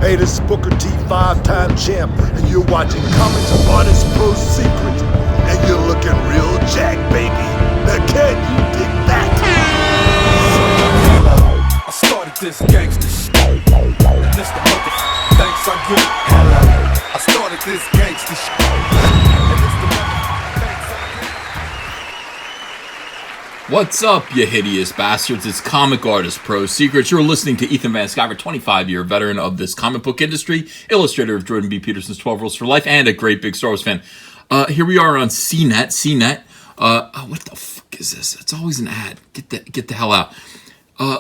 Hey, this is Booker T, 5-time champ, and you're watching Comics Artist Pro Secret, and you're looking real jack, baby. Now can you dig that? Hello, I started this gangster shit, and this the motherfucking thanks I get. Hello, I started this gangster shit, and this the motherfucking thanks I get. What's up, you hideous bastards? It's Comic Artist Pro Secrets. You're listening to Ethan Van Sciver, 25-year veteran of this comic book industry, illustrator of Jordan B. Peterson's 12 Rules for Life, and a great big Star Wars fan. Here we are on CNET. What the fuck is this? It's always an ad. Get the hell out.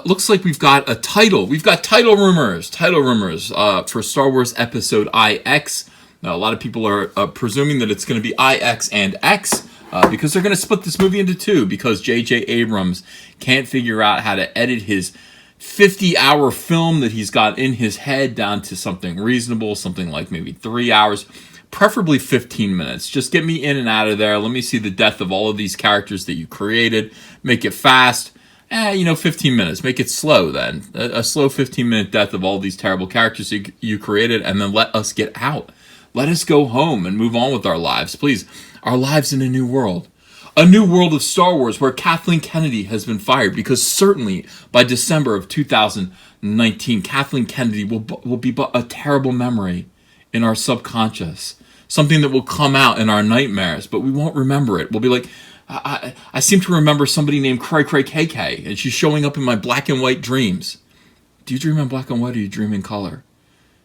Looks like we've got a title. We've got title rumors for Star Wars Episode IX. Now, a lot of people are presuming that it's going to be IX and X. Because they're going to split this movie into two, because J.J. Abrams can't figure out how to edit his 50-hour film that he's got in his head down to something reasonable, something like maybe 3 hours, preferably 15 minutes. Just get me in and out of there. Let me see the death of all of these characters that you created. Make it fast. 15 minutes. Make it slow then. A slow 15-minute death of all these terrible characters you created, and then let us get out. Let us go home and move on with our lives, please. Our lives in a new world. A new world of Star Wars where Kathleen Kennedy has been fired, because certainly by December of 2019, Kathleen Kennedy will be but a terrible memory in our subconscious. Something that will come out in our nightmares, but we won't remember it. We'll be like, I seem to remember somebody named Cray Cray KK, and she's showing up in my black and white dreams. Do you dream in black and white, or do you dream in color?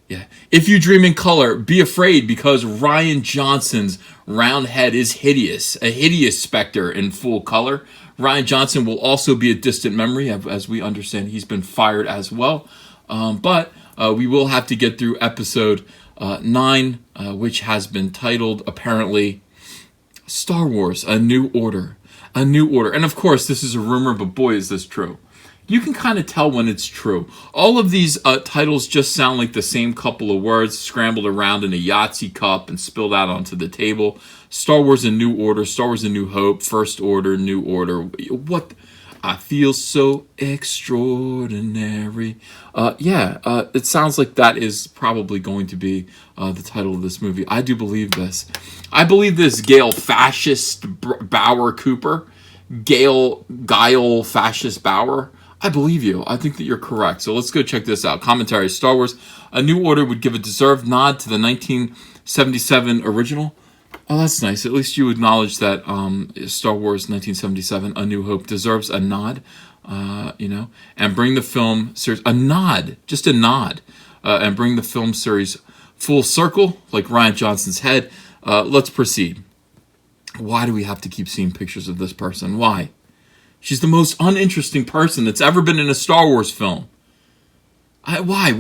Yeah. If you dream in color, be afraid, because Rian Johnson's round head is hideous. A hideous specter in full color. Rian Johnson will also be a distant memory, as we understand he's been fired as well. But we will have to get through episode 9, which has been titled, apparently, Star Wars, A New Order. A New Order. And of course, this is a rumor, but boy, is this true. You can kind of tell when it's true. All of these titles just sound like the same couple of words scrambled around in a Yahtzee cup and spilled out onto the table. Star Wars: A New Order, Star Wars: A New Hope, First Order, New Order. What? I feel so extraordinary. It sounds like that is probably going to be the title of this movie. I do believe this. I believe this, Gail Fascist Bauer Cooper. Guile Fascist Bauer. I believe you. I think that you're correct. So let's go check this out. Commentary: Star Wars: A New Order would give a deserved nod to the 1977 original. Oh, that's nice. At least you acknowledge that Star Wars 1977: A New Hope deserves a nod, and bring the film series a nod, just a nod, and bring the film series full circle, like Rian Johnson's head. Let's proceed. Why do we have to keep seeing pictures of this person? Why? She's the most uninteresting person that's ever been in a Star Wars film. Why?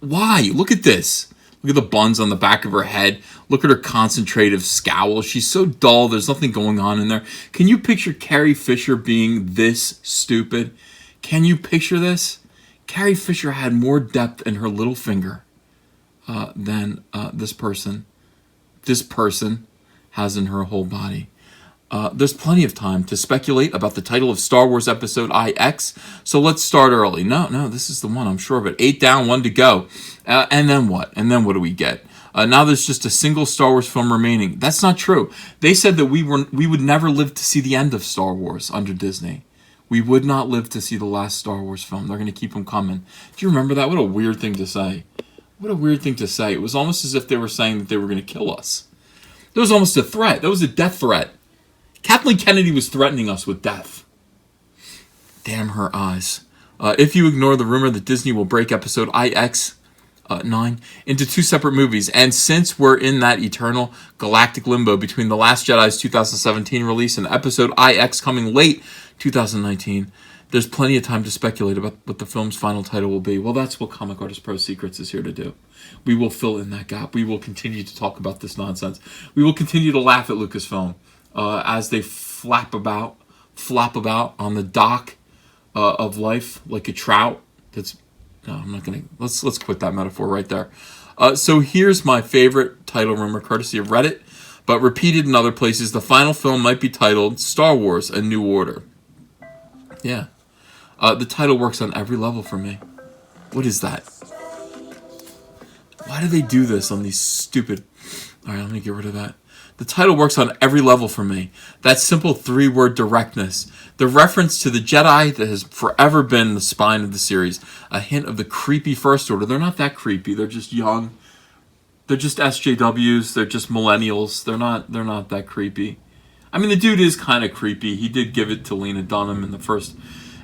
Look at this. Look at the buns on the back of her head. Look at her concentrative scowl. She's so dull. There's nothing going on in there. Can you picture Carrie Fisher being this stupid? Can you picture this? Carrie Fisher had more depth in her little finger than this person has in her whole body. There's plenty of time to speculate about the title of Star Wars Episode IX, so let's start early. No, this is the one, I'm sure of it. 8 down, 1 to go. And then what? And then what do we get? Now there's just a single Star Wars film remaining. That's not true. They said that we would never live to see the end of Star Wars under Disney. We would not live to see the last Star Wars film. They're going to keep them coming. Do you remember that? What a weird thing to say. What a weird thing to say. It was almost as if they were saying that they were going to kill us. That was almost a threat. That was a death threat. Kathleen Kennedy was threatening us with death. Damn her eyes. If you ignore the rumor that Disney will break episode IX 9 into 2 separate movies, and since we're in that eternal galactic limbo between The Last Jedi's 2017 release and episode IX coming late 2019, there's plenty of time to speculate about what the film's final title will be. Well, that's what Comic Artist Pro Secrets is here to do. We will fill in that gap. We will continue to talk about this nonsense. We will continue to laugh at Lucasfilm as they flop about on the dock of life like a trout. I'm not gonna. Let's quit that metaphor right there. So here's my favorite title rumor, courtesy of Reddit, but repeated in other places. The final film might be titled Star Wars: A New Order. Yeah, the title works on every level for me. What is that? Why do they do this on these stupid... All right, let me get rid of that. The title works on every level for me. That simple 3-word directness. The reference to the Jedi that has forever been the spine of the series. A hint of the creepy First Order. They're not that creepy. They're just young. They're just SJWs. They're just millennials. They're not that creepy. I mean, the dude is kind of creepy. He did give it to Lena Dunham in the first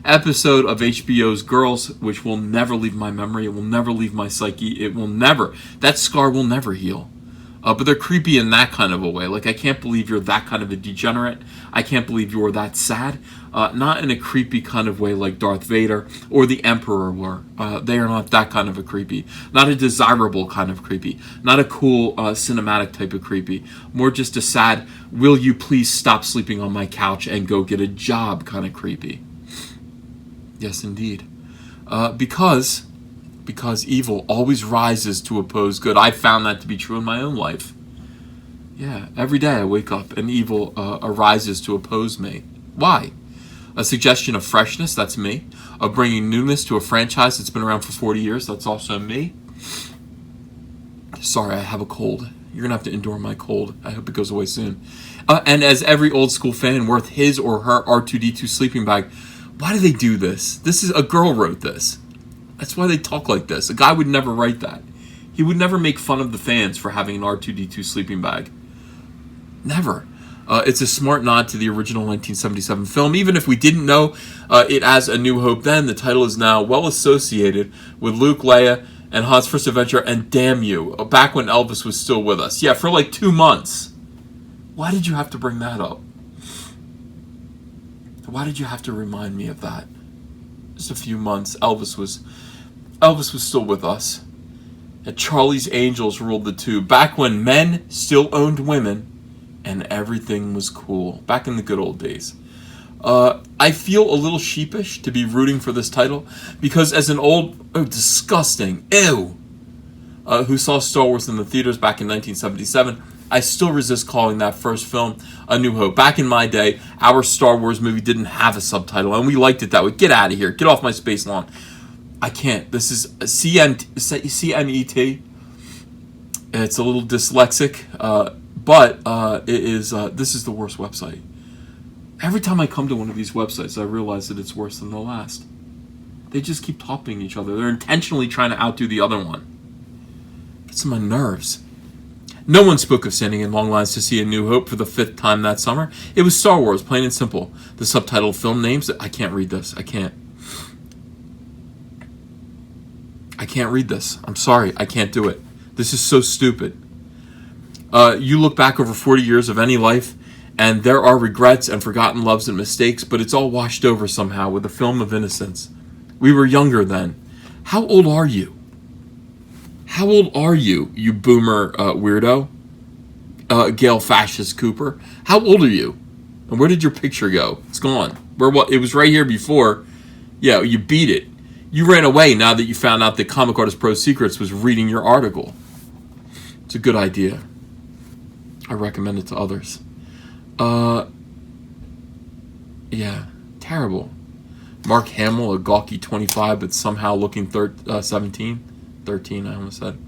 episode of HBO's Girls, which will never leave my memory. It will never leave my psyche. It will never. That scar will never heal. But they're creepy in that kind of a way. Like, I can't believe you're that kind of a degenerate. I can't believe you're that sad. Not in a creepy kind of way like Darth Vader or the Emperor were. They are not that kind of a creepy. Not a desirable kind of creepy. Not a cool cinematic type of creepy. More just a sad, will you please stop sleeping on my couch and go get a job kind of creepy. Yes, indeed. Because evil always rises to oppose good. I found that to be true in my own life. Yeah, every day I wake up and evil arises to oppose me. Why? A suggestion of freshness, that's me. Of bringing newness to a franchise that's been around for 40 years, that's also me. Sorry, I have a cold. You're going to have to endure my cold. I hope it goes away soon. And as every old school fan worth his or her R2-D2 sleeping bag, why do they do this? A girl wrote this. That's why they talk like this. A guy would never write that. He would never make fun of the fans for having an R2-D2 sleeping bag. Never. It's a smart nod to the original 1977 film. Even if we didn't know it as A New Hope then, the title is now well associated with Luke, Leia, and Han's first adventure, and damn you, back when Elvis was still with us. Yeah, for like 2 months. Why did you have to bring that up? Why did you have to remind me of that? Just a few months, Elvis was still with us. And Charlie's Angels ruled the tube. Back when men still owned women and everything was cool. Back in the good old days. I feel a little sheepish to be rooting for this title because as an old, disgusting, who saw Star Wars in the theaters back in 1977, I still resist calling that first film A New Hope. Back in my day, our Star Wars movie didn't have a subtitle, and we liked it that way. Get out of here. Get off my space lawn. I can't. This is CNET. It's a little dyslexic, but this is the worst website. Every time I come to one of these websites, I realize that it's worse than the last. They just keep topping each other. They're intentionally trying to outdo the other one. Gets on my nerves. No one spoke of standing in long lines to see A New Hope for the 5th time that summer. It was Star Wars, plain and simple. The subtitled film names, I can't read this. I can't read this. I'm sorry, I can't do it. This is so stupid. You look back over 40 years of any life, and there are regrets and forgotten loves and mistakes, but it's all washed over somehow with a film of innocence. We were younger then. How old are you? How old are you, you boomer weirdo? Gail Fascist Cooper. How old are you? And where did your picture go? It's gone. It was right here before. Yeah, you beat it. You ran away now that you found out that Comic Artist Pro Secrets was reading your article. It's a good idea. I recommend it to others. Yeah, terrible. Mark Hamill, a gawky 25, but somehow looking 17. 13, I almost said.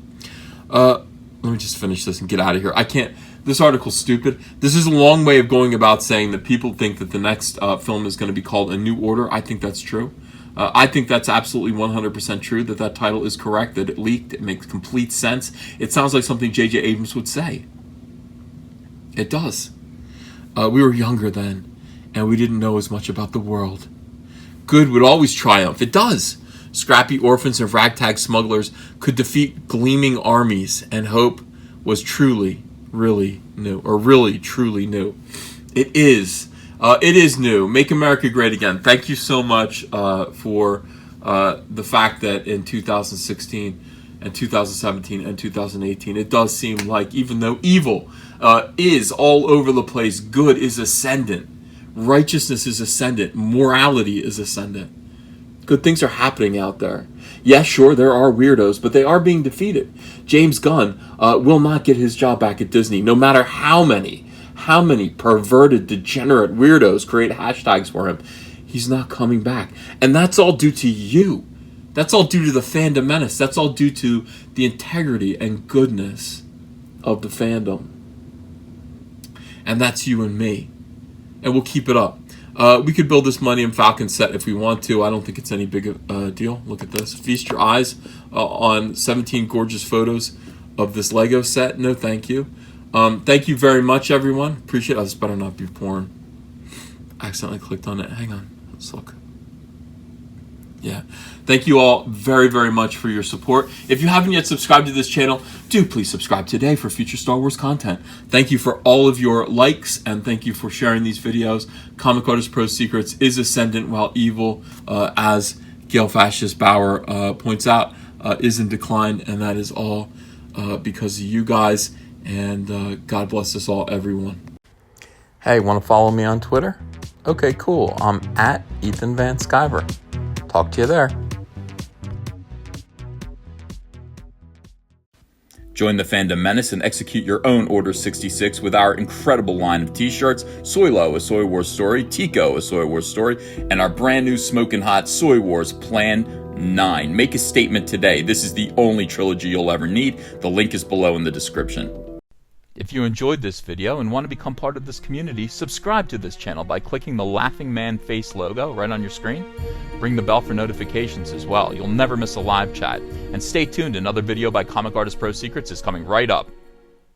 Let me just finish this and get out of here. I can't. This article's stupid. This is a long way of going about saying that people think that the next film is going to be called A New Order. I think that's true. I think that's absolutely 100% true, that title is correct, that it leaked. It makes complete sense. It sounds like something J.J. Abrams would say. It does. We were younger then, and we didn't know as much about the world. Good would always triumph. It does. Scrappy orphans and ragtag smugglers could defeat gleaming armies, and hope was truly, really new. Or really, truly new. It is. It is new. Make America great again. Thank you so much for the fact that in 2016 and 2017 and 2018, it does seem like even though evil is all over the place, good is ascendant. Righteousness is ascendant. Morality is ascendant. Good things are happening out there. Yes, sure, there are weirdos, but they are being defeated. James Gunn will not get his job back at Disney, no matter how many perverted, degenerate weirdos create hashtags for him. He's not coming back. And that's all due to you. That's all due to the fandom menace. That's all due to the integrity and goodness of the fandom. And that's you and me. And we'll keep it up. We could build this Millennium Falcon set if we want to. I don't think it's any big deal. Look at this. Feast your eyes on 17 gorgeous photos of this Lego set. No, thank you. Thank you very much, everyone. Appreciate it. This better not be porn. I accidentally clicked on it. Hang on. Let's look. Yeah. Thank you all very, very much for your support. If you haven't yet subscribed to this channel, do please subscribe today for future Star Wars content. Thank you for all of your likes, and thank you for sharing these videos. Comic Artist Pro Secrets is ascendant while evil, as Gail Fascist Bauer points out, is in decline, and that is all because of you guys, and God bless us all, everyone. Hey, want to follow me on Twitter? Okay, cool. I'm at Ethan Van Sciver. Talk to you there. Join the Fandom Menace and execute your own Order 66 with our incredible line of t-shirts, Soylo, a Soy Wars story, Tico, a Soy Wars story, and our brand new smoking hot Soy Wars Plan 9. Make a statement today. This is the only trilogy you'll ever need. The link is below in the description. If you enjoyed this video and want to become part of this community, subscribe to this channel by clicking the Laughing Man face logo right on your screen. Ring the bell for notifications as well. You'll never miss a live chat. And stay tuned, another video by Comic Artist Pro Secrets is coming right up.